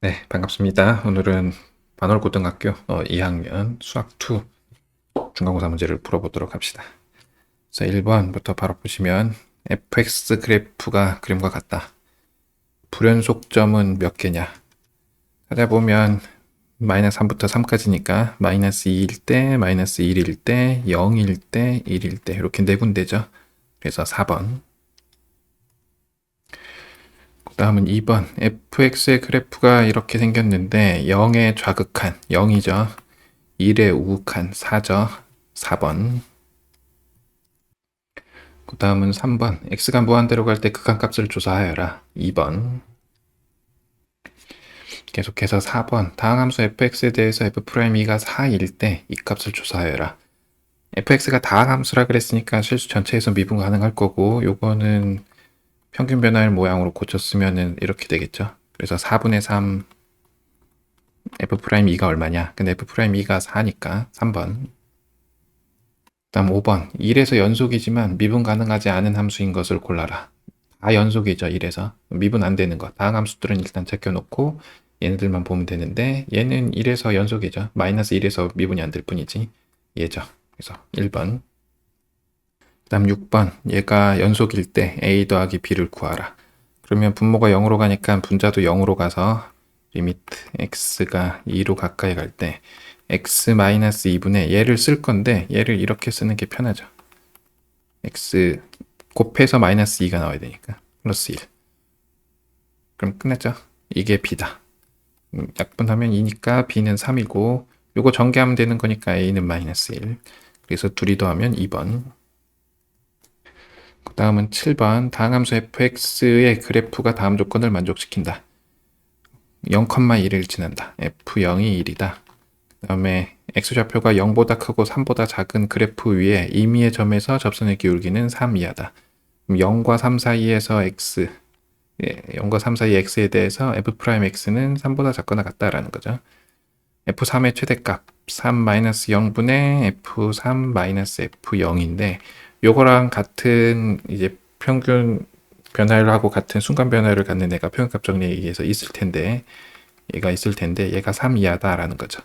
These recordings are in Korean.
네, 반갑습니다. 오늘은 반월고등학교 2학년 수학 2 중간고사 문제를 풀어보도록 합시다. 그래서 1번부터 바로 보시면 fx 그래프가 그림과 같다. 불연속점은 몇 개냐? 찾아보면 마이너스 3부터 3까지니까 마이너스 2일 때, 마이너스 1일 때, 0일 때, 1일 때 이렇게 네 군데죠. 그래서 4번. 그 다음은 2번 fx의 그래프가 이렇게 생겼는데 0의 좌극한 0이죠. 1의 우극한 4죠. 4번. 그 다음은 3번. x가 무한대로 갈 때 극한값을 조사하여라. 2번. 계속해서 4번. 다항 함수 fx에 대해서 f'E가 4일 때 이 값을 조사하여라. fx가 다항 함수라 그랬으니까 실수 전체에서 미분 가능할 거고 요거는 평균 변화율 모양으로 고쳤으면 이렇게 되겠죠. 그래서 4분의 3 f'E가 얼마냐? 근데 f'E가 4니까 3번. 다음 5번. 1에서 연속이지만 미분 가능하지 않은 함수인 것을 골라라. 다 연속이죠. 1에서. 미분 안 되는 것. 다항 함수들은 일단 제껴놓고 얘네들만 보면 되는데 얘는 1에서 연속이죠. 마이너스 1에서 미분이 안 될 뿐이지. 얘죠. 그래서 1번. 그 다음 6번. 얘가 연속일 때 a 더하기 b를 구하라. 그러면 분모가 0으로 가니까 분자도 0으로 가서 리미트 x가 2로 가까이 갈 때 x-2분의 얘를 쓸 건데 얘를 이렇게 쓰는 게 편하죠. x 곱해서 마이너스 2가 나와야 되니까 플러스 1. 그럼 끝났죠. 이게 b다. 약분하면 2니까 b는 3이고 요거 전개하면 되는 거니까 a는 마이너스 1. 그래서 둘이 더하면 2번. 그 다음은 7번. 다항함수 fx의 그래프가 다음 조건을 만족시킨다. 0,1을 지난다. f0이 1이다. 그 다음에 x좌표가 0보다 크고 3보다 작은 그래프 위에 임의의 점에서 접선의 기울기는 3 이하다. 0과 3 사이에서 x, 0과 3 사이 x에 대해서 f'x는 3보다 작거나 같다라는 거죠. f3의 최대값 3-0분의 f3-f0인데 요거랑 같은 이제 평균 변화율하고 같은 순간 변화율을 갖는 애가 평균값 정리에 의해서 있을 텐데 얘가 3 이하다라는 거죠.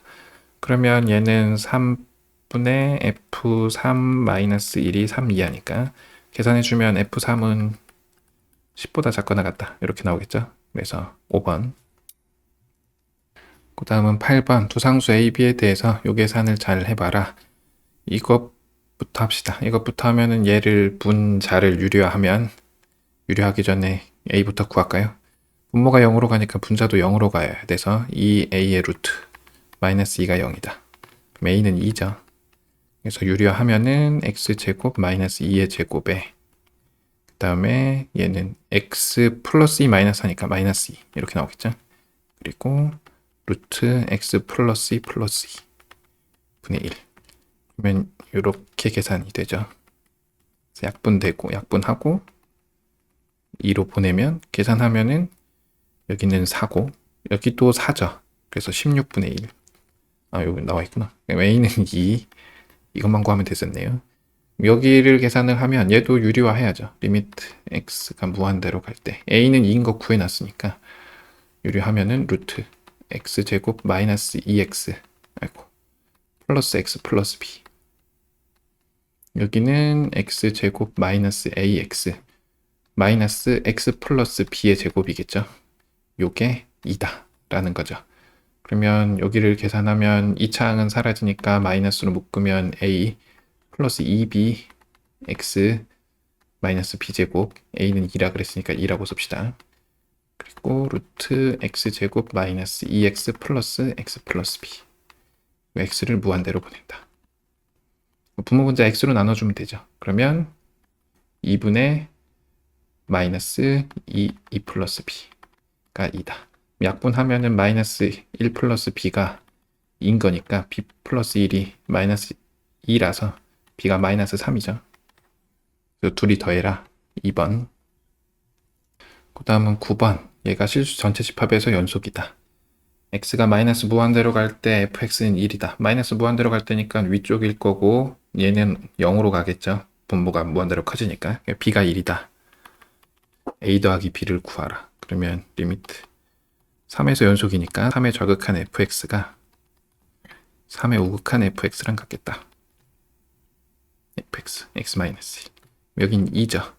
그러면 얘는 3분의 f3-1이 3 이하니까 계산해주면 f3은 10보다 작거나 같다 이렇게 나오겠죠. 그래서 5번. 그 다음은 8번. 두상수 a, b에 대해서 요 계산을 잘 해봐라. 이것부터 합시다. 이것부터 하면은 얘를 분자를 유리하기 전에 a부터 구할까요? 분모가 0으로 가니까 분자도 0으로 가야 돼서 2a의 루트 마이너스 2가 0이다. 그럼 a는 2죠. 그래서 유리화하면은 x제곱 마이너스 2의 제곱에 그 다음에 얘는 x 플러스 2 마이너스 하니까 마이너스 2 이렇게 나오겠죠. 그리고 루트 x 플러스 2 플러스 2 분의 1 그러면 이렇게 계산이 되죠. 그래서 약분되고 약분하고 2로 보내면 계산하면은 여기는 4고 여기 또 4죠. 그래서 16분의 1. 아 여기 나와 있구나. a는 2 이것만 구하면 됐었네요. 여기를 계산을 하면 얘도 유리화 해야죠. 리미트 x가 무한대로 갈 때 a는 2인 거 구해놨으니까 유리하면은 루트 x제곱 마이너스 2x 아이고 플러스 x 플러스 b 여기는 x제곱 마이너스 ax 마이너스 x 플러스 b의 제곱이겠죠. 요게 2다 라는 거죠. 그러면 여기를 계산하면 2차 항은 사라지니까 마이너스로 묶으면 a 플러스 2b x 마이너스 b제곱 a는 2라 그랬으니까 2라고 씁시다. 그리고 루트 x제곱 마이너스 2x 플러스 x 플러스 b x를 무한대로 보낸다. 분모분자 x로 나눠주면 되죠. 그러면 2분의 마이너스 2 플러스 b가 2다. 약분하면은 마이너스 1 플러스 b가 2인 거니까 b 플러스 1이 마이너스 2라서 b가 마이너스 3이죠. 둘이 더해라. 2번. 그 다음은 9번. 얘가 실수 전체 집합에서 연속이다. x가 마이너스 무한대로 갈 때 fx는 1이다. 마이너스 무한대로 갈 때니까 위쪽일 거고 얘는 0으로 가겠죠. 분모가 무한대로 커지니까. b가 1이다. a 더하기 b를 구하라. 그러면 리미트 3에서 연속이니까 3의 좌극한 fx가 3의 우극한 fx랑 같겠다. fx, x-2. 여긴 2죠.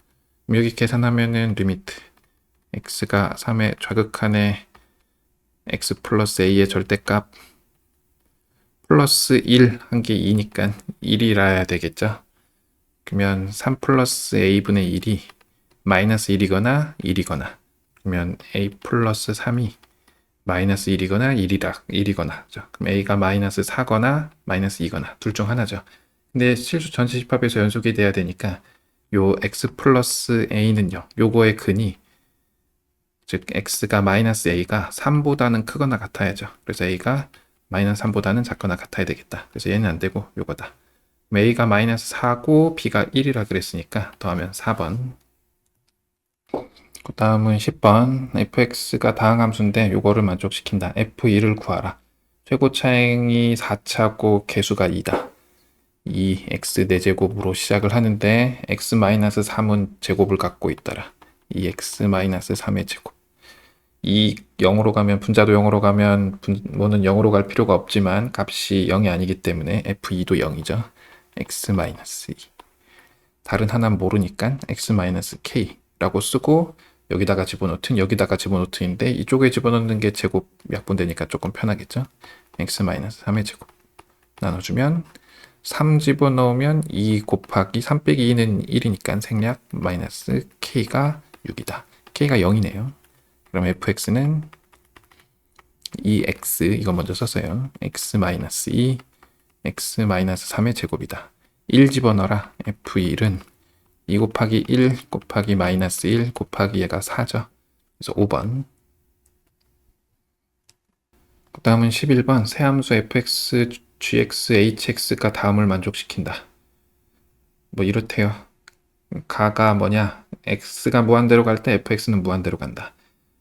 여기 계산하면은 리미트 x가 3의 좌극한의 x 플러스 a의 절대값 플러스 1 한 게 2니까 1이라야 되겠죠. 그러면 3 플러스 a분의 1이 마이너스 1이거나 1이거나, 그러면 a 플러스 3이 마이너스 1이거나 1이거나 그럼 a가 마이너스 4거나 마이너스 2거나 둘 중 하나죠. 근데 실수 전체 집합에서 연속이 돼야 되니까 요 x 플러스 a는요, 요거의 근이, 즉 x가 마이너스 a가 3보다는 크거나 같아야죠. 그래서 a가 마이너스 3보다는 작거나 같아야 되겠다. 그래서 얘는 안 되고 요거다. a가 마이너스 4고 b가 1이라 그랬으니까 더하면 4번. 그 다음은 10번. fx가 다항함수인데 요거를 만족시킨다. f2를 구하라. 최고 차행이 4차고 개수가 2다. 2x 4제곱으로 시작을 하는데 x-3은 제곱을 갖고 있더라. 2x-3의 제곱. 2 0으로 가면, 분자도 0으로 가면 분모는 0으로 갈 필요가 없지만 값이 0이 아니기 때문에 f2도 0이죠. x-2. 다른 하나는 모르니까 x-k라고 쓰고 여기다가 집어넣든 여기다가 집어넣든인데 이쪽에 집어넣는 게 제곱 약분되니까 조금 편하겠죠. x-3의 제곱 나눠주면 3 집어넣으면 2 곱하기 3 빼기 2는 1이니까 생략 마이너스 k가 6이다. k가 0이네요. 그럼 fx는 2x, 이거 먼저 썼어요. x-2, x-3의 제곱이다. 1 집어넣어라. f1은 2 곱하기 1 곱하기 마이너스 1 곱하기 얘가 4죠. 그래서 5번. 그 다음은 11번. 세함수 fx, gx, hx가 다음을 만족시킨다. 뭐 이렇대요. 가가 뭐냐? x가 무한대로 갈 때 fx는 무한대로 간다.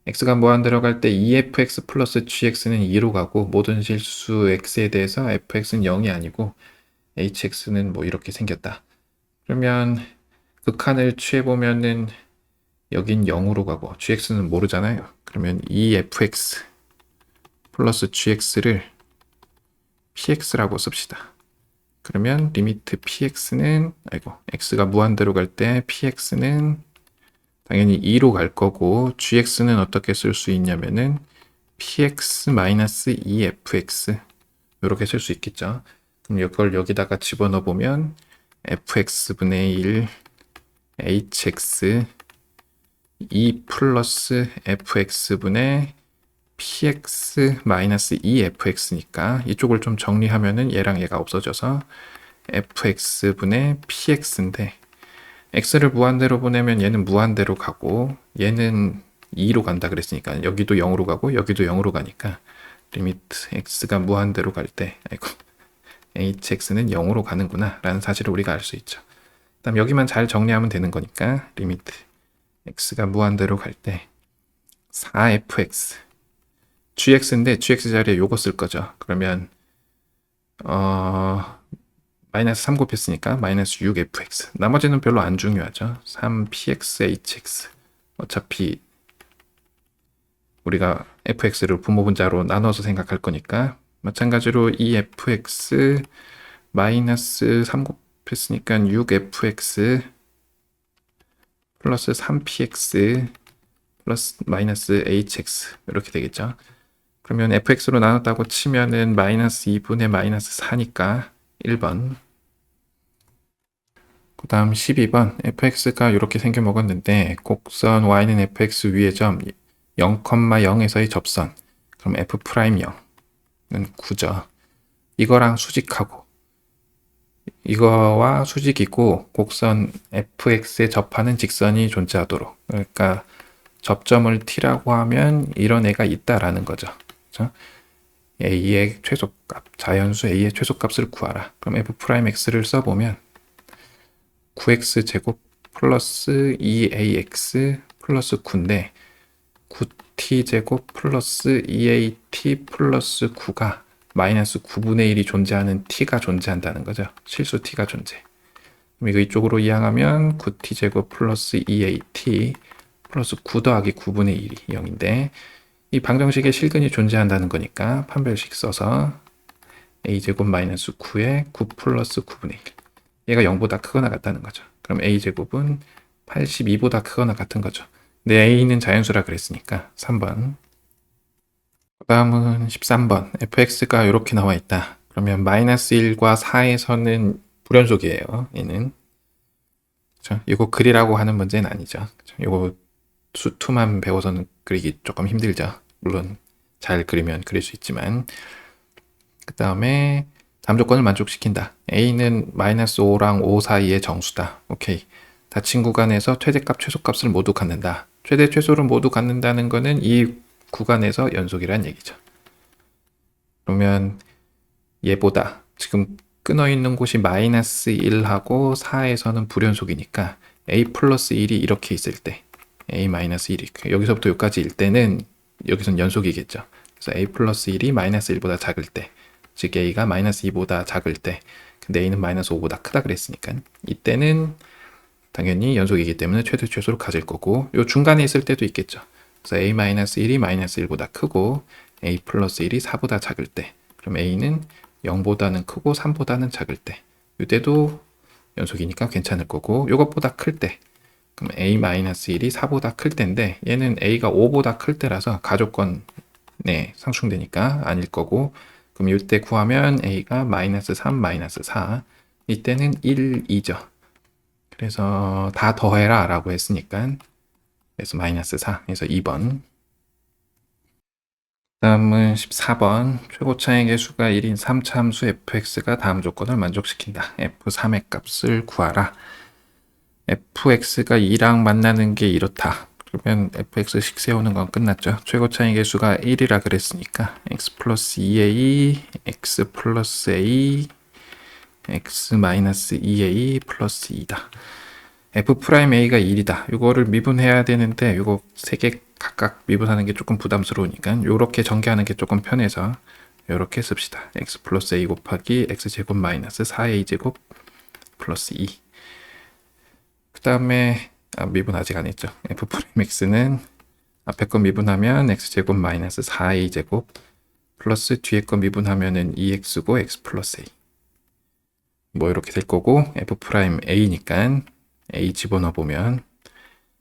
x가 무한대로 갈 때 2fx 플러스 gx는 2로 가고 모든 실수 x에 대해서 fx는 0이 아니고 hx는 뭐 이렇게 생겼다. 그러면 극한을 취해보면은 여긴 0으로 가고 gx는 모르잖아요. 그러면 2fx 플러스 gx를 px라고 씁시다. 그러면 리미트 px는, x가 무한대로 갈 때 px는 당연히 2로 갈 거고 gx는 어떻게 쓸 수 있냐면은 px-2fx 이렇게 쓸 수 있겠죠. 그럼 이걸 여기다가 집어넣어 보면 fx분의 1 hx 2 플러스 fx분의 px-2fx니까 이쪽을 좀 정리하면은 얘랑 얘가 없어져서 fx분의 px인데 x를 무한대로 보내면 얘는 무한대로 가고 얘는 2로 간다 그랬으니까 여기도 0으로 가고 여기도 0으로 가니까 리미트 x가 무한대로 갈 때 hx는 0으로 가는구나 라는 사실을 우리가 알 수 있죠. 그다음 여기만 잘 정리하면 되는 거니까 리미트 x가 무한대로 갈 때 4fx gx인데 gx 자리에 요거 쓸 거죠. 그러면 마이너스 3 곱했으니까 마이너스 6fx. 나머지는 별로 안 중요하죠. 3px hx. 어차피 우리가 fx를 분모분자로 나눠서 생각할 거니까 마찬가지로 2fx 마이너스 3 곱했으니까 6fx 플러스 3px 플러스 마이너스 hx 이렇게 되겠죠. 그러면 fx로 나눴다고 치면은 마이너스 2분의 마이너스 4니까 1번. 그 다음 12번. fx가 이렇게 생겨 먹었는데 곡선 y는 fx 위의 점 0,0에서의 접선. 그럼 f'0은 9죠. 이거랑 수직하고 이거와 수직이고 곡선 fx에 접하는 직선이 존재하도록. 그러니까 접점을 t라고 하면 이런 애가 있다라는 거죠. 그렇죠? a의 최소값, 자연수 a의 최소값을 구하라. 그럼 f'x를 써보면 9x 제곱 플러스 2ax 플러스 9인데 9t 제곱 플러스 2at 플러스 9가 마이너스 9분의 1이 존재하는 t가 존재한다는 거죠. 실수 t가 존재. 그럼 이거 이쪽으로 이항하면 9t 제곱 플러스 2at 플러스 9 더하기 9분의 1이 0인데 이 방정식에 실근이 존재한다는 거니까 판별식 써서 a제곱 마이너스 9에 9 플러스 9분의 1. 얘가 0보다 크거나 같다는 거죠. 그럼 a제곱은 82보다 크거나 같은 거죠. 근데 a는 자연수라 그랬으니까 3번. 그 다음은 13번. fx가 이렇게 나와 있다. 그러면 마이너스 1과 4에서는 불연속이에요. 얘는. 그렇죠? 이거 그리라고 하는 문제는 아니죠. 그렇죠? 이거 수투만 배워서는 그리기 조금 힘들죠. 물론 잘 그리면 그릴 수 있지만. 그 다음에 다음 조건을 만족시킨다. a는 마이너스 5랑 5 사이의 정수다. 오케이. 닫힌 구간에서 최대값, 최소값을 모두 갖는다. 최대, 최소를 모두 갖는다는 거는 이 구간에서 연속이란 얘기죠. 그러면 얘보다 지금 끊어 있는 곳이 마이너스 1하고 4에서는 불연속이니까 a 플러스 1이 이렇게 있을 때 a 마이너스 1이 여기서부터 여기까지일 때는 여기선 연속이겠죠. 그래서 a 플러스 1이 마이너스 1보다 작을 때, 즉 a가 마이너스 2보다 작을 때, 근데 a는 마이너스 5보다 크다 그랬으니까 이때는 당연히 연속이기 때문에 최대 최소를 가질 거고, 요 중간에 있을 때도 있겠죠. 그래서 a 마이너스 1이 마이너스 1보다 크고 a 플러스 1이 4보다 작을 때, 그럼 a는 0보다는 크고 3보다는 작을 때, 이때도 연속이니까 괜찮을 거고, 요것보다 클 때, 그럼 a-1이 4보다 클 때인데 얘는 a가 5보다 클 때라서 가조건에 상충되니까 아닐 거고, 그럼 이때 구하면 a가 마이너스 3, 마이너스 4, 이때는 1, 2죠. 그래서 다 더해라 라고 했으니까 그래서 마이너스 4, 그래서 2번. 다음은 14번. 최고차의 개수가 1인 3차함수 fx가 다음 조건을 만족시킨다. f3의 값을 구하라. fx가 2랑 만나는 게 이렇다. 그러면 fx식 세우는 건 끝났죠. 최고차의 개수가 1이라 그랬으니까 x 플러스 2a, x 플러스 a, x 마이너스 2a 플러스 2다. f'a가 1이다. 이거를 미분해야 되는데 이거 3개 각각 미분하는 게 조금 부담스러우니까 이렇게 전개하는 게 조금 편해서 이렇게 씁시다. x 플러스 a 곱하기 x제곱 마이너스 4a제곱 플러스 2. 그 다음에 미분 아직 안 했죠. f'x는 앞에 거 미분하면 x제곱 마이너스 4a제곱 플러스 뒤에 거 미분하면은 2x고 x 플러스 a. 뭐 이렇게 될 거고, f'a니까 a 집어넣어 보면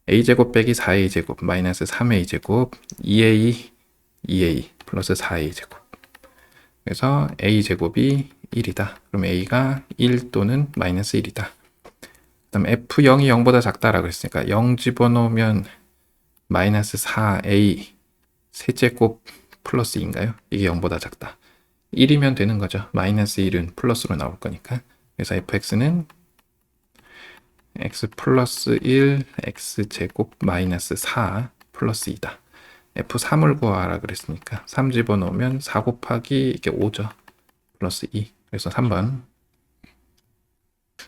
a제곱 빼기 4a제곱 마이너스 3a제곱 2a, 2a 플러스 4a제곱. 그래서 a제곱이 1이다. 그럼 a가 1 또는 마이너스 1이다. 그 다음 f0이 0보다 작다라고 했으니까 0 집어넣으면 마이너스 4a 세제곱 플러스 2인가요? 이게 0보다 작다. 1이면 되는 거죠. 마이너스 1은 플러스로 나올 거니까. 그래서 fx는 x 플러스 1, x제곱 마이너스 4 플러스 2다. f3을 구하라 그랬으니까 3 집어넣으면 4 곱하기 이게 5죠. 플러스 2. 그래서 3번.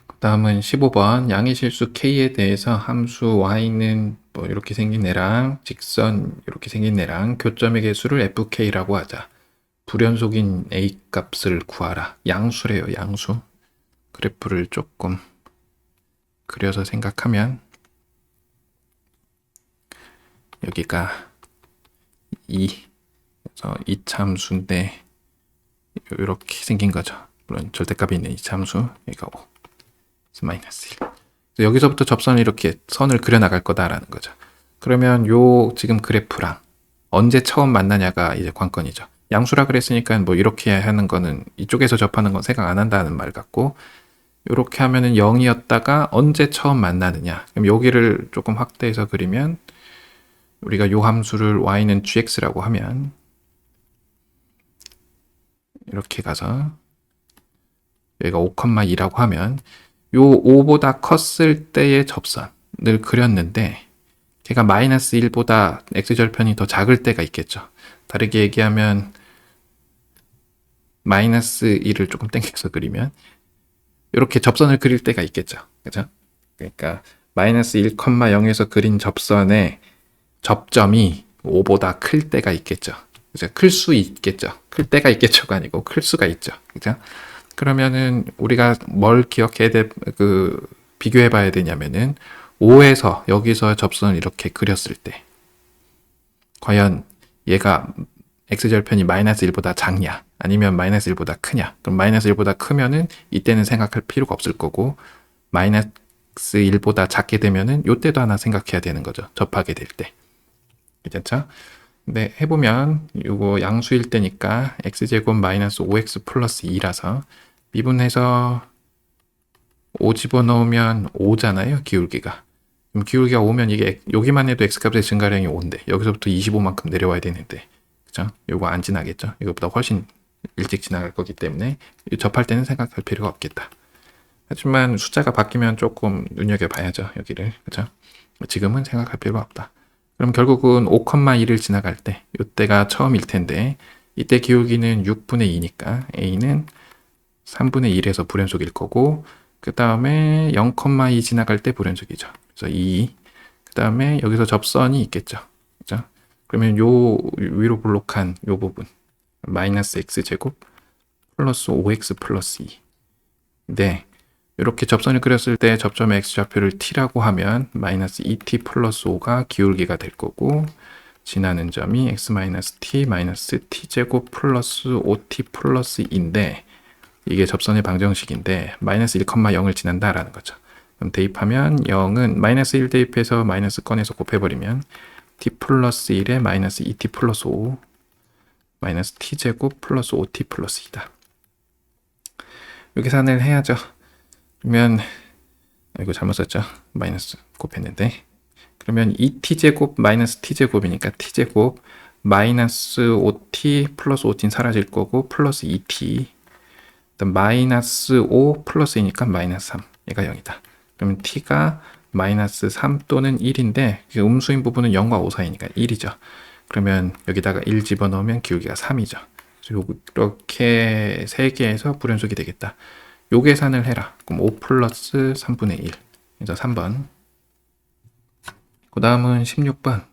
그 다음은 15번. 양의 실수 k에 대해서 함수 y는 뭐 이렇게 생긴 애랑 직선 이렇게 생긴 애랑 교점의 개수를 fk라고 하자. 불연속인 a 값을 구하라. 양수래요. 양수. 그래프를 조금 그려서 생각하면 여기가 2, 그래서 이차함수인데 이렇게 생긴 거죠. 물론 절대값이 있는 이차함수, 여기가 5, 마이너스 1. 여기서부터 접선을 이렇게 선을 그려 나갈 거다라는 거죠. 그러면 요 지금 그래프랑 언제 처음 만나냐가 이제 관건이죠. 양수라 그랬으니까 뭐 이렇게 하는 거는 이쪽에서 접하는 건 생각 안 한다는 말 같고, 이렇게 하면은 0이었다가 언제 처음 만나느냐. 그럼 여기를 조금 확대해서 그리면 우리가 요 함수를 y는 gx라고 하면 이렇게 가서 여기가 5,2라고 하면 요 5보다 컸을 때의 접선을 그렸는데 걔가 마이너스 1보다 x절편이 더 작을 때가 있겠죠. 다르게 얘기하면 마이너스 1을 조금 땡겨서 그리면 이렇게 접선을 그릴 때가 있겠죠. 그죠? 그러니까 마이너스 1,0에서 그린 접선의 접점이 5보다 클 때가 있겠죠. 그죠? 클 수 있겠죠. 클 때가 있겠죠가 아니고 클 수가 있죠. 그죠? 그러면은 우리가 뭘 기억해야 비교해 봐야 되냐면은 5에서 여기서 접선을 이렇게 그렸을 때 과연 얘가 x절편이 마이너스 1보다 작냐 아니면 마이너스 1보다 크냐. 그럼 마이너스 1보다 크면은 이때는 생각할 필요가 없을 거고 마이너스 1보다 작게 되면은 요때도 하나 생각해야 되는 거죠. 접하게 될 때. 괜찮죠? 근데 해보면 요거 양수일 때니까 x제곱 마이너스 5x 플러스 2라서 미분해서 5 집어넣으면 5잖아요. 기울기가. 그럼 기울기가 5면 이게 여기만 해도 x값의 증가량이 5인데 여기서부터 25만큼 내려와야 되는데 그죠? 요거 안 지나겠죠? 이거보다 훨씬 일찍 지나갈 거기 때문에 접할 때는 생각할 필요가 없겠다. 하지만 숫자가 바뀌면 조금 눈여겨봐야죠. 여기를. 그죠? 지금은 생각할 필요가 없다. 그럼 결국은 5,1을 지나갈 때 이때가 처음일 텐데 이때 기울기는 6분의 2니까 a는 3분의 1에서 불연속일 거고 그 다음에 0,2 지나갈 때 불연속이죠. 그래서 2. 그 다음에 여기서 접선이 있겠죠. 그죠? 그러면 요 위로 블록한 요 부분 마이너스 x제곱 플러스 5x 플러스 2. 네. 이렇게 접선을 그렸을 때 접점의 x좌표를 t라고 하면 마이너스 2t 플러스 5가 기울기가 될 거고 지나는 점이 x 마이너스 t 마이너스 t제곱 플러스 5t 플러스 2인데 이게 접선의 방정식인데 마이너스 1,0을 지난다라는 거죠. 그럼 대입하면 0은 마이너스 1 대입해서 마이너스 꺼내서 곱해버리면 t 플러스 1에 마이너스 2t 플러스 5 마이너스 t제곱 플러스 5t 플러스 2다. 요 계산을 해야죠. 그러면 이거 잘못 썼죠. 마이너스 곱했는데 그러면 2t제곱 마이너스 t제곱이니까 t제곱 마이너스 5t 플러스 5t는 사라질 거고 플러스 2t 마이너스 5 플러스 2니까 마이너스 3 얘가 0이다. 그러면 t가 마이너스 3 또는 1인데 음수인 부분은 0과 5 사이니까 1이죠. 그러면 여기다가 1 집어넣으면 기울기가 3이죠. 이렇게 3개에서 불연속이 되겠다. 요 계산을 해라. 그럼 5 플러스 3분의 1. 그래서 3번. 그 다음은 16번.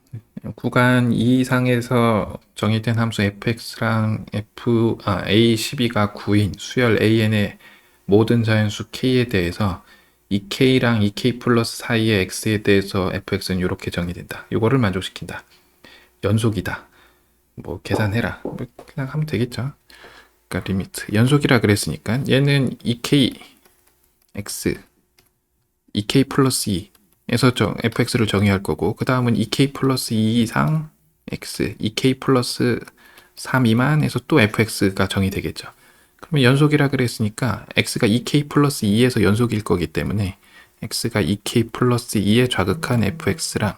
구간 2 이상에서 정의된 함수 fx랑 a12가 9인 수열 an의 모든 자연수 k에 대해서 2k랑 2k 플러스 사이의 x에 대해서 fx는 이렇게 정의된다. 이거를 만족시킨다. 연속이다. 뭐 계산해라. 뭐 그냥 하면 되겠죠. 그러니까 리미트 연속이라 그랬으니까 얘는 2k x 2k 플러스 2에서 fx를 정의할 거고 그 다음은 2k 플러스 2 이상 x 2k 플러스 3 미만에서 또 fx가 정의되겠죠. 그러면 연속이라 그랬으니까 x가 2k 플러스 2에서 연속일 거기 때문에 x가 2k 플러스 2에 좌극한 fx랑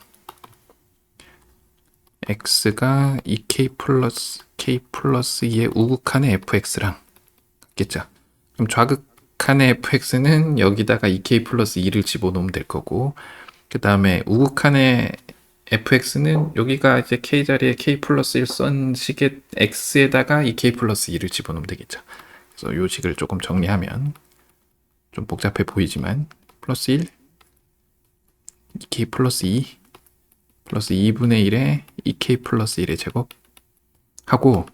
x가 2k 플러스 k 플러스 2의 우극한의 fx랑 같겠죠. 그럼 좌극한의 fx는 여기다가 2k 플러스 2를 집어넣으면 될 거고 그 다음에 우극한의 fx는 여기가 이제 k 자리에 k 플러스 1 쓴 식의 x에다가 2k 플러스 2를 집어넣으면 되겠죠. 그래서 이 식을 조금 정리하면 좀 복잡해 보이지만 플러스 1 2k 플러스 2 플러스 2분의 1에 2k 플러스 1의 제곱 하고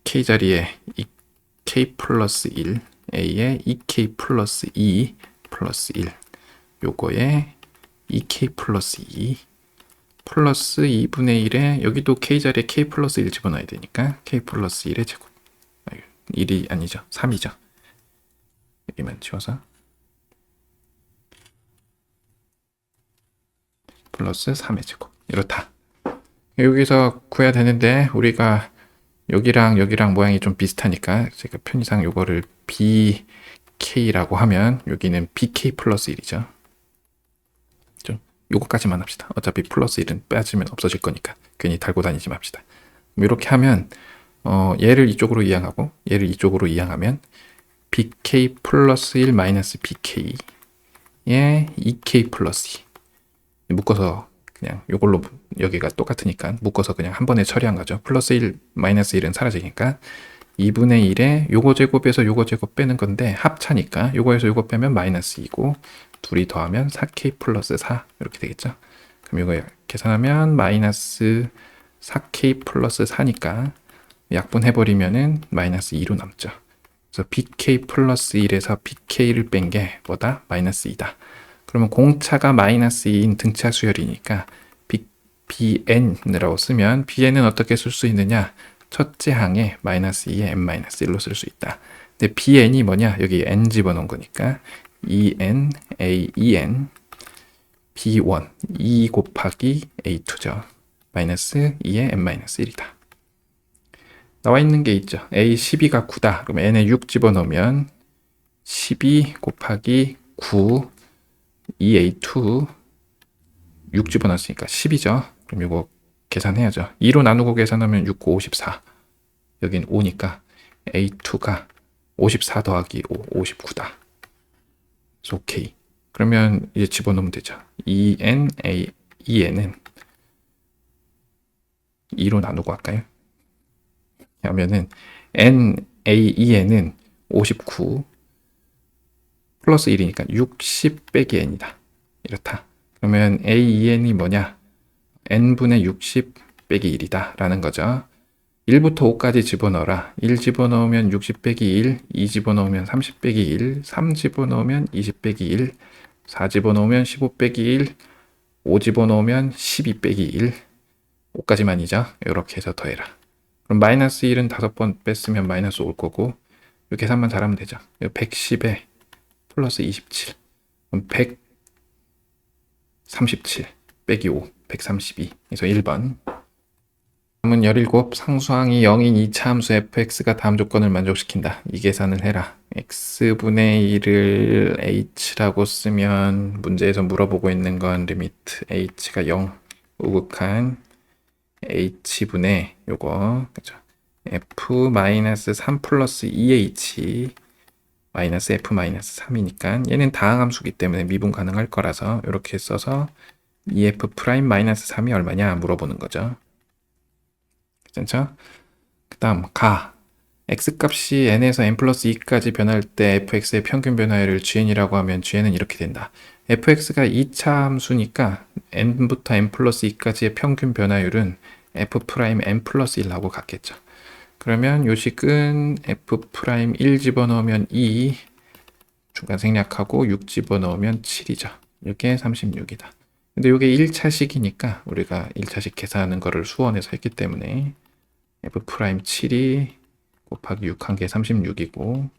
k 자리에 2k 플러스 1 a에 2k 플러스 2 플러스 1 요거에 2k 플러스 2 플러스 2분의 1에 여기도 k 자리에 k 플러스 1 집어넣어야 되니까 k 플러스 1의 제곱 1이 아니죠 3이죠 여기만 치워서 플러스 3의 제곱 이렇다. 여기서 구해야 되는데 우리가 여기랑 여기랑 모양이 좀 비슷하니까 제가 편의상 요거를 bk라고 하면 여기는 bk 플러스 1이죠. 좀 요거까지만 합시다. 어차피 플러스 1은 빼주면 없어질 거니까 괜히 달고 다니지 맙시다. 이렇게 하면 얘를 이쪽으로 이항하고 얘를 이쪽으로 이항하면 bk 플러스 1 마이너스 bk에 2k 플러스 2 묶어서 그냥 요걸로 여기가 똑같으니까 묶어서 그냥 한 번에 처리한 거죠. 플러스 1 마이너스 1은 사라지니까 2분의 1에 요거 제곱에서 요거 제곱 빼는 건데 합차니까 요거에서 요거 빼면 마이너스 2고 둘이 더하면 4k 플러스 4 이렇게 되겠죠. 그럼 이거 계산하면 마이너스 4k 플러스 4니까 약분해버리면은 마이너스 2로 남죠. 그래서 bk 플러스 1에서 bk를 뺀 게 뭐다? 마이너스 2다. 그러면 공차가 마이너스 2인 등차 수열이니까 bn이라고 쓰면 bn은 어떻게 쓸 수 있느냐? 첫째 항에 마이너스 2에 n-1로 쓸 수 있다. 근데 bn이 뭐냐? 여기 n 집어넣은 거니까 en, a-en, b1, 2 곱하기 a2죠. 마이너스 2에 n-1이다. 나와 있는 게 있죠. a 12가 9다. 그럼 n에 6 집어넣으면 12 곱하기 9, 2a2, 6 집어넣었으니까 10이죠. 그럼 이거 계산해야죠. 2로 나누고 계산하면 6, 9, 54. 여긴 5니까 a2가 54 더하기 5, 59다. 그래서 오케이. 그러면 이제 집어넣으면 되죠. 2n은 2로 나누고 할까요? 하면은 naen은 59 플러스 1이니까 60 빼기 n이다. 이렇다. 그러면 aen이 뭐냐? n분의 60 빼기 1이다 라는 거죠. 1부터 5까지 집어넣어라. 1 집어넣으면 60 빼기 1, 2 집어넣으면 30 빼기 1, 3 집어넣으면 20 빼기 1, 4 집어넣으면 15 빼기 1, 5 집어넣으면 12 빼기 1, 5까지만이죠. 이렇게 해서 더해라. 그럼 마이너스 1은 5번 뺐으면 마이너스 올 거고 이 계산만 잘하면 되죠. 110에 플러스 27 그럼 137 빼기 5 132 그래서 1번. 다음은 17 상수항이 0인 2차 함수 fx가 다음 조건을 만족시킨다. 이 계산을 해라. x분의 1을 h라고 쓰면 문제에서 물어보고 있는 건 리미트 h가 0 우극한 h분의 요거 그죠? f-3 플러스 2h 마이너스 f-3이니까 얘는 다항함수기 때문에 미분 가능할 거라서 이렇게 써서 2f'-3이 얼마냐 물어보는 거죠. 괜찮죠? 그 다음 x값이 n에서 n 플러스 2까지 변할 때 fx의 평균 변화율을 gn이라고 하면 gn은 이렇게 된다. fx가 2차 함수니까 n부터 n 플러스 2까지의 평균 변화율은 f'(n 플러스 1하고 같겠죠. 그러면 요식은 f'1 집어넣으면 2, 중간 생략하고 6 집어넣으면 7이죠. 이게 36이다. 근데 이게 1차식이니까 우리가 1차식 계산하는 거를 수원에서 했기 때문에 f'7이 곱하기 6 한 개 36이고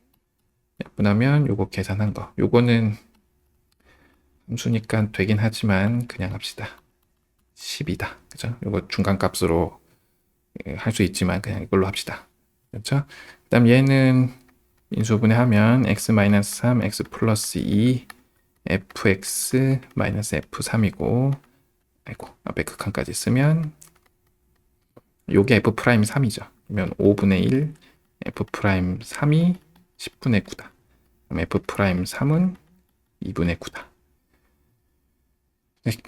예쁘다면 요거 계산한 거 요거는 함수니까 되긴 하지만 그냥 합시다. 10이다. 그죠? 요거 중간값으로 할 수 있지만 그냥 이걸로 합시다. 그렇죠? 그 다음 얘는 인수분해하면 x-3, x 플러스 2, fx 마이너스 f3이고 아이고 앞에 극한까지 쓰면 요게 f'3이죠. 그러면 5분의 1 f'3이 10분의 9다. 그럼 f'3은 2분의 9다.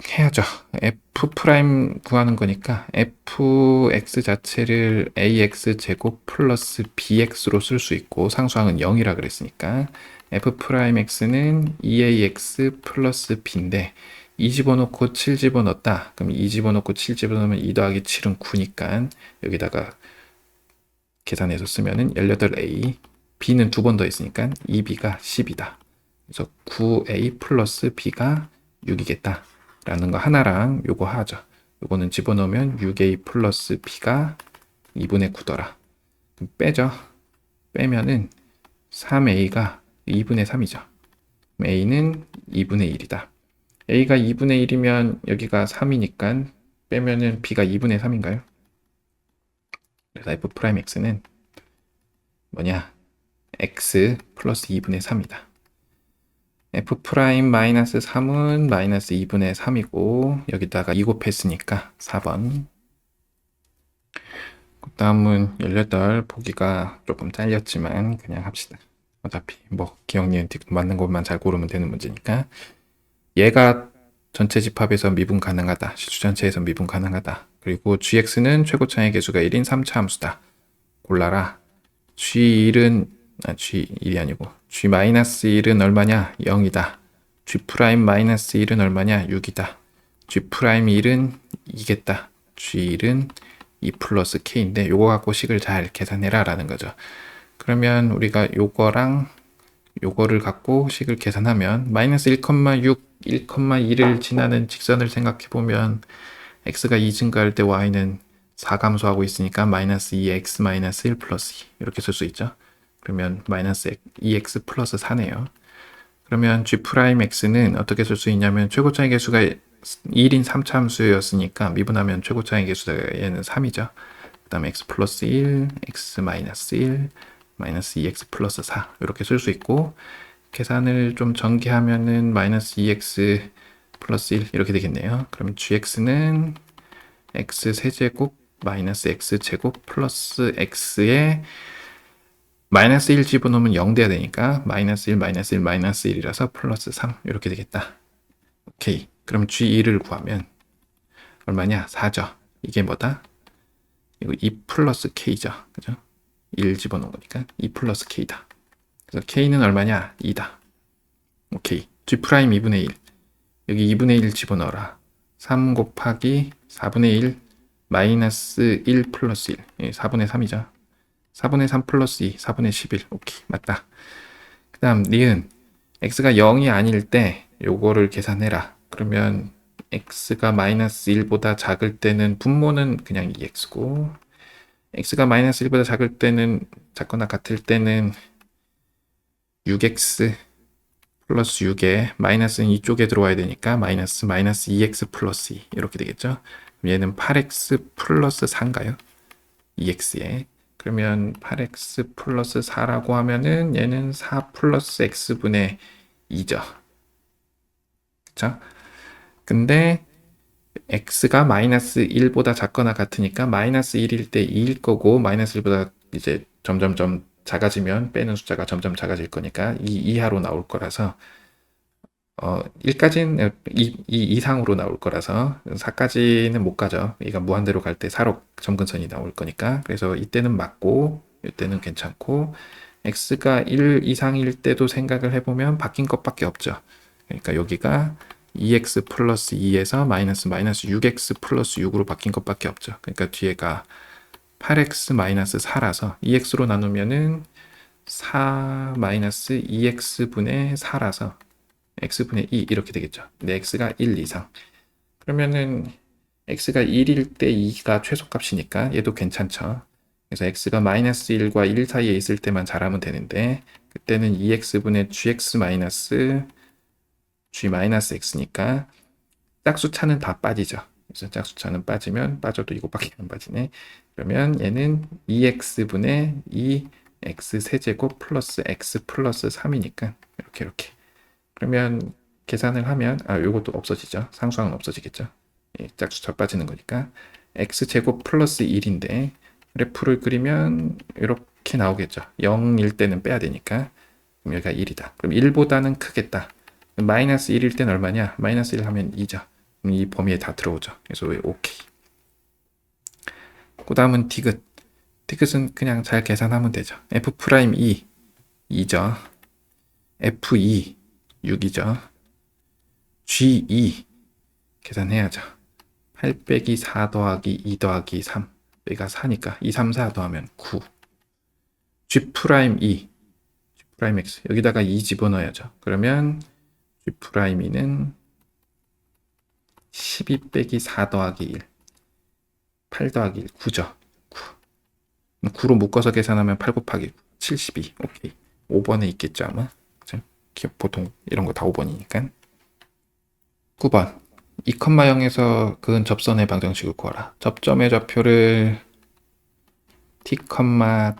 해야죠. f' 구하는 거니까 fx 자체를 ax 제곱 플러스 bx로 쓸 수 있고 상수항은 0이라 그랬으니까 f'x는 2ax 플러스 b인데 2 집어넣고 7 집어넣었다. 그럼 2 집어넣고 7 집어넣으면 2 더하기 7은 9니까 여기다가 계산해서 쓰면은 18a b는 두 번 더 있으니까 2b가 10이다. 그래서 9a 플러스 b가 6이겠다. 라는 거 하나랑 요거 하죠. 요거는 집어넣으면 6a 플러스 b가 2분의 9더라. 그럼 빼죠. 빼면은 3a가 2분의 3이죠. a는 2분의 1이다. a가 2분의 1이면 여기가 3이니까 빼면은 b가 2분의 3인가요? 그래서 f'x는 뭐냐? x 플러스 2분의 3이다. f' 마이너스 3은 마이너스 2분의 3이고 여기다가 2 곱했으니까 4번. 그 다음은 18 보기가 조금 잘렸지만 그냥 합시다. 어차피 뭐 기억 니은 틱 맞는 것만 잘 고르면 되는 문제니까 얘가 전체 집합에서 미분 가능하다. 실수 전체에서 미분 가능하다. 그리고 gx는 최고차의 개수가 1인 3차 함수다. 골라라. g1은 g1이 아니고 g-1은 얼마냐? 0이다. g'-1은 얼마냐? 6이다. g'1은 2겠다. g1은 2 플러스 k인데 요거 갖고 식을 잘 계산해라 라는 거죠. 그러면 우리가 요거랑 요거를 갖고 식을 계산하면 마이너스 1,6, 1,2를 지나는 직선을 생각해 보면 x가 2 증가할 때 y는 4 감소하고 있으니까 마이너스 2x 마이너스 1 플러스 2 이렇게 쓸 수 있죠. 그러면 마이너스 2x 플러스 4네요. 그러면 g'x는 어떻게 쓸 수 있냐면 최고차의 개수가 1인 3차함수였으니까 미분하면 최고차의 개수가 얘는 3이죠. 그 다음에 x 플러스 1, x 마이너스 1, 마이너스 2x 플러스 4 이렇게 쓸 수 있고 계산을 좀 전개하면은 마이너스 2x 플러스 1 이렇게 되겠네요. 그러면 gx는 x 세제곱 마이너스 x 제곱 플러스 x에 마이너스 1 집어넣으면 0 돼야 되니까 마이너스 1 마이너스 1 마이너스 1이라서 플러스 3 이렇게 되겠다. 오케이. 그럼 g2를 구하면 얼마냐? 4죠. 이게 뭐다? 이거 2 플러스 k죠. 그죠? 1 집어넣은 거니까 2 플러스 k다. 그래서 k는 얼마냐? 2다. 오케이. g 프라임 2분의 1. 여기 2분의 1 집어넣어라. 3 곱하기 4분의 1 마이너스 1 플러스 1. 예, 4분의 3이죠. 4분의 3 플러스 2, 4분의 11. 오케이, 맞다. 그 다음, 니은. x가 0이 아닐 때 요거를 계산해라. 그러면 x가 마이너스 1보다 작을 때는 분모는 그냥 2x고 x가 마이너스 1보다 작을 때는 작거나 같을 때는 6x 플러스 6에 마이너스는 이쪽에 들어와야 되니까 마이너스 2x 플러스 2 이렇게 되겠죠. 얘는 8x 플러스 4인가요? 2x에 그러면 8x 플러스 4라고 하면은 얘는 4 플러스 x분의 2죠. 그쵸? 근데 x가 마이너스 1보다 작거나 같으니까 마이너스 1일 때 2일 거고 마이너스 1보다 이제 점점점 작아지면 빼는 숫자가 점점 작아질 거니까 2 이하로 나올 거라서 1까지는 2 이상으로 나올 거라서 4까지는 못 가죠. 얘가 무한대로 갈 때 4로 점근선이 나올 거니까 그래서 이때는 맞고 이때는 괜찮고 x가 1 이상일 때도 생각을 해보면 바뀐 것밖에 없죠. 그러니까 여기가 2x 플러스 2에서 마이너스 6x 플러스 6으로 바뀐 것밖에 없죠. 그러니까 뒤에가 8x 마이너스 4라서 2x로 나누면은 4 마이너스 2x분의 4라서 x분의 2 이렇게 되겠죠. 근데 x가 1 이상. 그러면은 x가 1일 때 2가 최소값이니까 얘도 괜찮죠. 그래서 x가 마이너스 1과 1 사이에 있을 때만 잘하면 되는데 그때는 2x분의 gx 마이너스 g 마이너스 x니까 짝수차는 다 빠지죠. 그래서 짝수차는 빠지면 빠져도 이거밖에 안 빠지네. 그러면 얘는 2x분의 2x 세제곱 플러스 x 플러스 3이니까 이렇게 그러면 계산을 하면 요것도 없어지죠. 상수항은 없어지겠죠. 예, 짝수차 빠지는 거니까 x제곱 플러스 1인데 그래프를 그리면 이렇게 나오겠죠. 0일 때는 빼야 되니까 그럼 여기가 1이다. 그럼 1보다는 크겠다. 마이너스 1일 때는 얼마냐? 마이너스 1 하면 2죠. 그럼 이 범위에 다 들어오죠. 그래서 왜 오케이. 그 다음은 디귿. 디귿은 그냥 잘 계산하면 되죠. f'2 2죠. f2 6이죠. g2 계산해야죠. 8 빼기 4 더하기 2 더하기 3 얘가 4니까 2, 3, 4 더하면 9 g'2 g'x 여기다가 2 집어넣어야죠. 그러면 g'는 12 빼기 4 더하기 1 8 더하기 1 9죠. 9로 묶어서 계산하면 8 곱하기 9 72 오케이 5번에 있겠죠 아마. 보통 이런 거 다 5번이니까. 9번 2,0에서 그은 접선의 방정식을 구하라. 접점의 좌표를 t,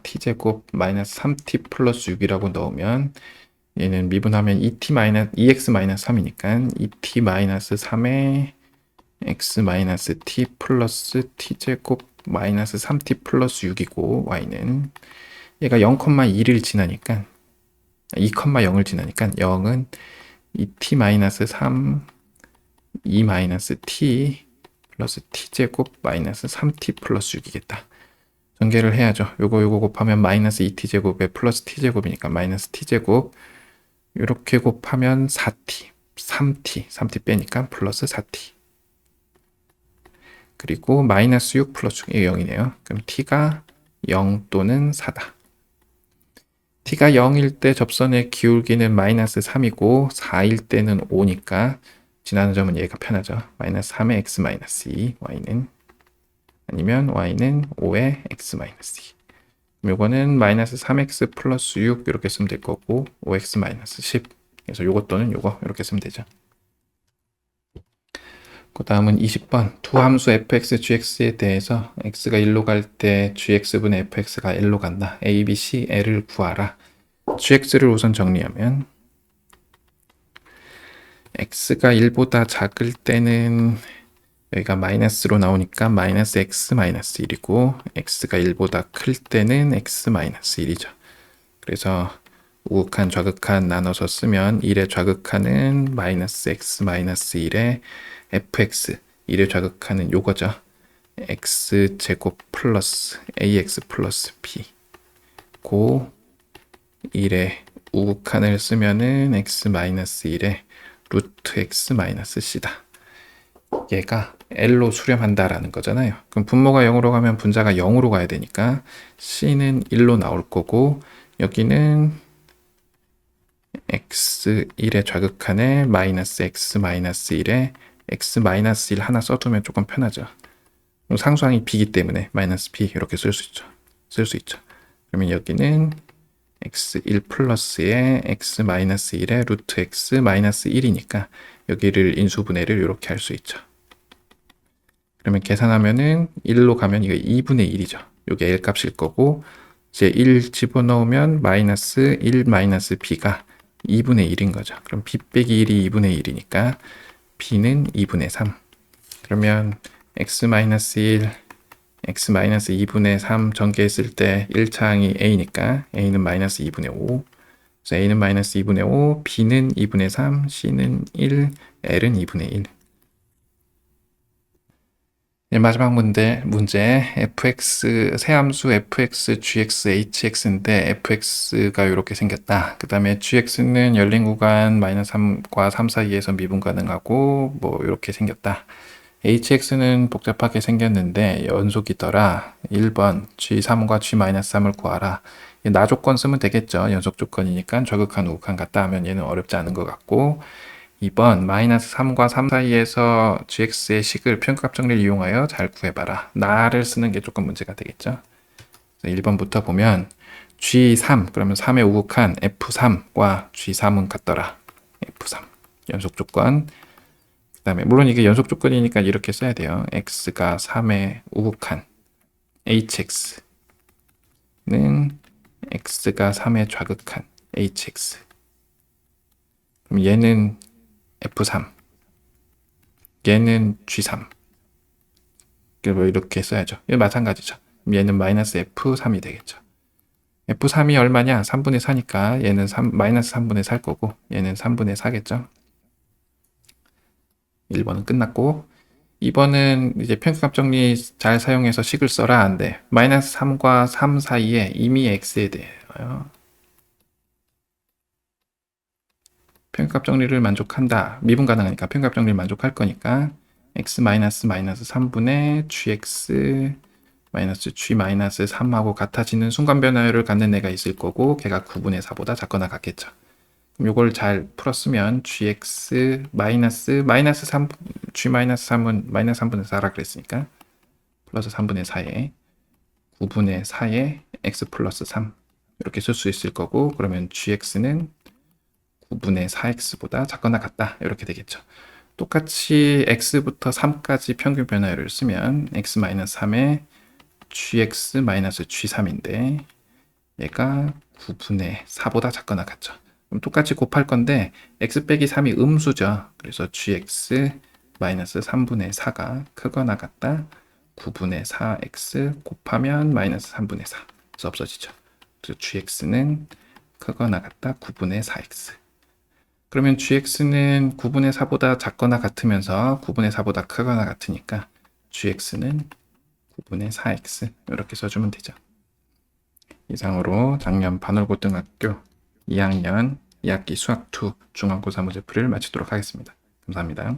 t제곱 마이너스 3t 플러스 6이라고 넣으면 얘는 미분하면 2x 마이너스 3이니까 2t 마이너스 3에 x 마이너스 t 플러스 t제곱 마이너스 3t 플러스 6이고 y는 얘가 0,1을 지나니까 2,0을 지나니까 0은 2t 마이너스 3 2 마이너스 t 플러스 t제곱 마이너스 3t 플러스 6이겠다. 전개를 해야죠. 요거 곱하면 마이너스 2t제곱에 플러스 t제곱이니까 마이너스 t제곱 이렇게 곱하면 4t 3t 빼니까 플러스 4t 그리고 마이너스 6 플러스 6이 0이네요. 그럼 t가 0 또는 4다. t가 0일 때 접선의 기울기는 마이너스 3이고 4일 때는 5니까 지나는 점은 얘가 편하죠. 마이너스 3의 x 마이너스 2 y는 아니면 y는 5의 x 마이너스 2. 요거는 마이너스 3x 플러스 6 이렇게 쓰면 될 거고 5x 마이너스 10. 그래서 요거 또는 요거 이렇게 쓰면 되죠. 그 다음은 20번 두 함수 fx, gx에 대해서 x가 1로 갈 때 gx분의 fx가 L로 간다. a, b, c, l을 구하라. gx를 우선 정리하면 x가 1보다 작을 때는 여기가 마이너스로 나오니까 마이너스 x 마이너스 1이고 x가 1보다 클 때는 x 마이너스 1이죠. 그래서 우극한 좌극한 나눠서 쓰면 1의 좌극한은 마이너스 x 마이너스 1의 fx 1의 좌극한은 요거죠. x제곱 플러스 ax 플러스 b 고 1의 우극한을 쓰면은 x 마이너스 1의 루트 x 마이너스 c다. 얘가 L로 수렴한다라는 거잖아요. 그럼 분모가 0으로 가면 분자가 0으로 가야 되니까 C는 1로 나올 거고 여기는 x1의 좌극한에 마이너스 x 마이너스 1에 x 마이너스 1 하나 써두면 조금 편하죠. 상수항이 b이기 때문에 마이너스 b 이렇게 쓸 수 있죠. 그러면 여기는 x1 플러스에 x 마이너스 1에 루트 x 마이너스 1이니까 여기를 인수분해를 이렇게 할 수 있죠. 그러면 계산하면은 1로 가면 이거 2분의 1이죠. 이게 L 값일 거고 이제 1 집어넣으면 마이너스 1 마이너스 b가 2분의 1인 거죠. 그럼 b 빼기 1이 2분의 1이니까 b는 2분의 3. 그러면 x 마이너스 1, x 마이너스 2분의 3 전개했을 때 1차항이 a니까 a는 마이너스 2분의 5. 그래서 a는 마이너스 2분의 5, b는 2분의 3, c는 1, l은 2분의 1. 마지막 문제 fx 세함수 fx, gx, hx인데 fx가 이렇게 생겼다. 그 다음에 gx는 열린 구간 마이너스 3과 3 사이에서 미분 가능하고 뭐 이렇게 생겼다. hx는 복잡하게 생겼는데 연속이더라. 1번 g3과 g-3을 구하라. 나 조건 쓰면 되겠죠. 연속 조건이니까 좌극한 우극한 같다 하면 얘는 어렵지 않은 것 같고 2번 마이너스 3과 3 사이에서 gx의 식을 평균값 정리를 이용하여 잘 구해봐라. 나를 쓰는 게 조금 문제가 되겠죠. 1번부터 보면 g3 그러면 3의 우극한 f3과 g3은 같더라. f3 연속 조건. 그 다음에 물론 이게 연속 조건이니까 이렇게 써야 돼요. x가 3의 우극한 hx는 x가 3의 좌극한 hx. 그럼 얘는 F3 얘는 G3 이렇게 써야죠. 이거 마찬가지죠. 얘는 마이너스 F3이 되겠죠. F3이 얼마냐? 3분의 4니까 얘는 마이너스 3분의 4일 거고 얘는 3분의 4겠죠. 1번은 끝났고 2번은 이제 평균값 정리 잘 사용해서 식을 써라 한데 마이너스 3과 3 사이에 이미 x에 대해요. 평균값 정리를 만족한다. 미분 가능하니까 평균값 정리를 만족할 거니까 x 마이너스 3분의 gx 마이너스 g 마이너스 3하고 같아지는 순간 변화율을 갖는 애가 있을 거고 걔가 9분의 4보다 작거나 같겠죠. 그럼 요걸 잘 풀었으면 gx 마이너스 3 g 마이너스 3은 마이너스 3분의 4라 그랬으니까 플러스 3분의 4에 9분의 4에 x 플러스 3 이렇게 쓸 수 있을 거고 그러면 gx는 9분의 4x보다 작거나 같다 이렇게 되겠죠. 똑같이 x부터 3까지 평균 변화율을 쓰면 x-3에 gx-g3인데 얘가 9분의 4보다 작거나 같죠. 그럼 똑같이 곱할 건데 x 빼기 3이 음수죠. 그래서 gx-3분의 4가 크거나 같다. 9분의 4x 곱하면 마이너스 3분의 4. 그래서 없어지죠. 그래서 gx는 크거나 같다. 9분의 4x. 그러면 gx는 9분의 4보다 작거나 같으면서 9분의 4보다 크거나 같으니까 gx는 9분의 4x 이렇게 써주면 되죠. 이상으로 작년 반월고등학교 2학년 2학기 수학2 중간고사 문제풀이를 마치도록 하겠습니다. 감사합니다.